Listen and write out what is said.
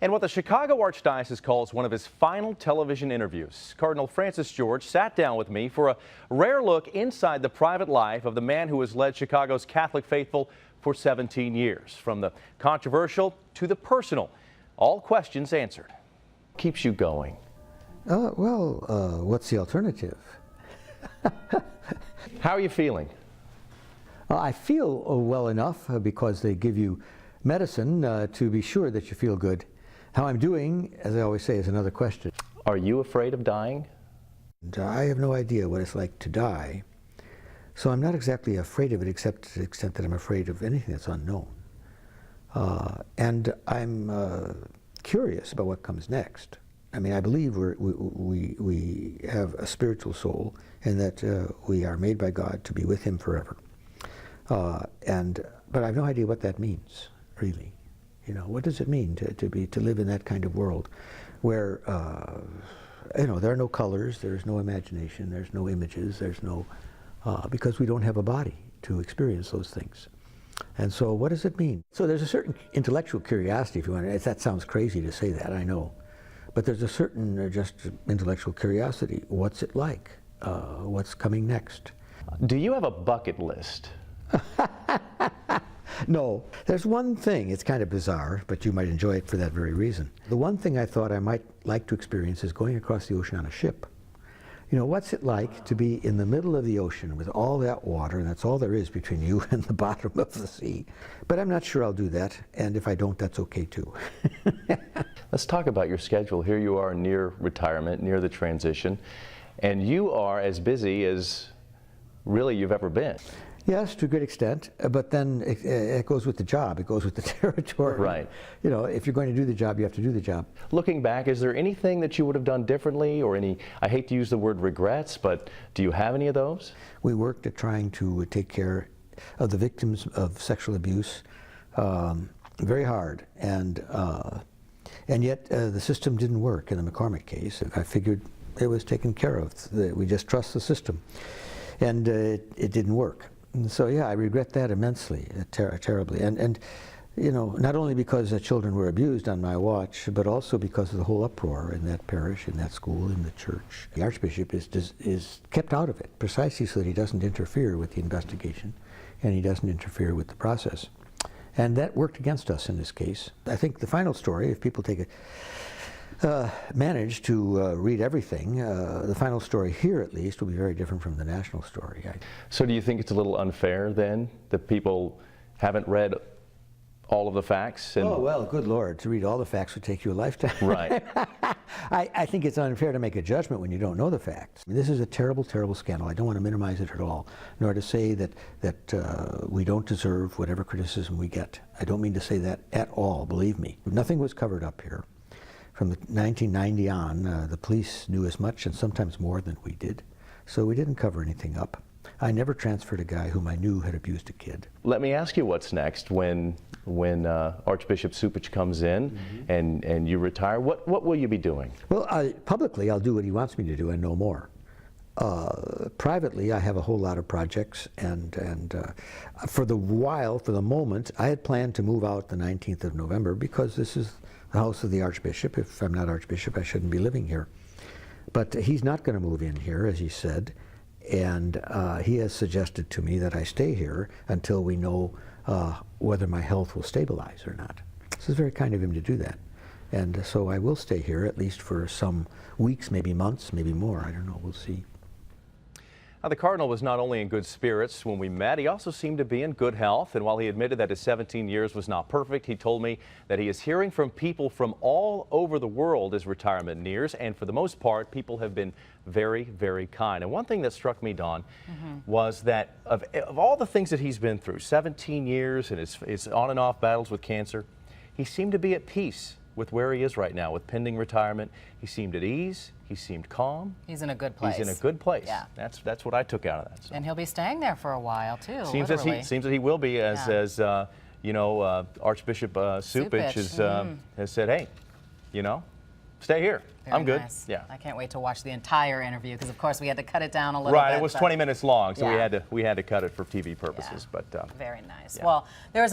And what the Chicago Archdiocese calls one of his final television interviews. Cardinal Francis George sat down with me for a rare look inside the private life of the man who has led Chicago's Catholic faithful for 17 years. From the controversial to the personal, all questions answered. Keeps you going? What's the alternative? How are you feeling? I feel well enough because they give you medicine to be sure that you feel good. How I'm doing, as I always say, is another question. Are you afraid of dying? I have no idea what it's like to die, so I'm not exactly afraid of it, except to the extent that I'm afraid of anything that's unknown. And I'm curious about what comes next. I mean, I believe we have a spiritual soul, and that we are made by God to be with Him forever. But I have no idea what that means, really. You know, what does it mean to live in that kind of world, where there are no colors, there's no imagination, there's no images, there's no because we don't have a body to experience those things. And so, what does it mean? So there's a certain intellectual curiosity, if you want. That sounds crazy to say that, I know. But there's a certain just intellectual curiosity. What's it like? What's coming next? Do you have a bucket list? No. There's one thing, it's kind of bizarre, but you might enjoy it for that very reason. The one thing I thought I might like to experience is going across the ocean on a ship. You know, what's it like to be in the middle of the ocean with all that water, and that's all there is between you and the bottom of the sea. But I'm not sure I'll do that, and if I don't, that's okay too. Let's talk about your schedule. Here you are near retirement, near the transition, and you are as busy as really you've ever been. Yes, to a good extent, but then it goes with the job, it goes with the territory. Right. You know, if you're going to do the job, you have to do the job. Looking back, is there anything that you would have done differently, or any, I hate to use the word regrets, but do you have any of those? We worked at trying to take care of the victims of sexual abuse very hard, and yet the system didn't work in the McCormick case. I figured it was taken care of. We just trust the system, and it didn't work. And so yeah, I regret that immensely, terribly, and you know, not only because the children were abused on my watch, but also because of the whole uproar in that parish, in that school, in the church. The Archbishop is kept out of it precisely so that he doesn't interfere with the investigation, and he doesn't interfere with the process, and that worked against us in this case. I think the final story, if people manage to read everything, the final story here at least will be very different from the national story. So do you think it's a little unfair then that people haven't read all of the facts? Oh well, good Lord, to read all the facts would take you a lifetime. Right. I think it's unfair to make a judgment when you don't know the facts. I mean, this is a terrible, terrible scandal. I don't want to minimize it at all, nor to say that we don't deserve whatever criticism we get. I don't mean to say that at all, believe me. Nothing was covered up here. From 1990 on, the police knew as much and sometimes more than we did, so we didn't cover anything up. I never transferred a guy whom I knew had abused a kid. Let me ask you what's next when Archbishop Cupich comes in and you retire. What will you be doing? Well, publicly I'll do what he wants me to do and no more. Privately, I have a whole lot of projects, and for the moment, I had planned to move out the 19th of November because this is the house of the Archbishop. If I'm not Archbishop, I shouldn't be living here. But he's not going to move in here, as he said, and he has suggested to me that I stay here until we know whether my health will stabilize or not. This is very kind of him to do that. And so I will stay here at least for some weeks, maybe months, maybe more. I don't know, we'll see. Now, the Cardinal was not only in good spirits when we met, he also seemed to be in good health. And while he admitted that his 17 years was not perfect, he told me that he is hearing from people from all over the world as retirement nears. And for the most part, people have been very, very kind. And one thing that struck me, Dawn, was that of all the things that he's been through, 17 years and his on and off battles with cancer, he seemed to be at peace with where he is right now, with pending retirement. He seemed at ease. He seemed calm. He's in a good place. He's in a good place. Yeah. That's what I took out of that. So. And he'll be staying there for a while too. Seems that he will be, as Archbishop Cupich has said, hey, stay here. Very I'm good. Nice. Yeah. I can't wait to watch the entire interview because, of course, we had to cut it down a little bit. Right. It was 20 minutes long, so yeah. we had to cut it for TV purposes. Yeah. But very nice. Yeah. Well, there was a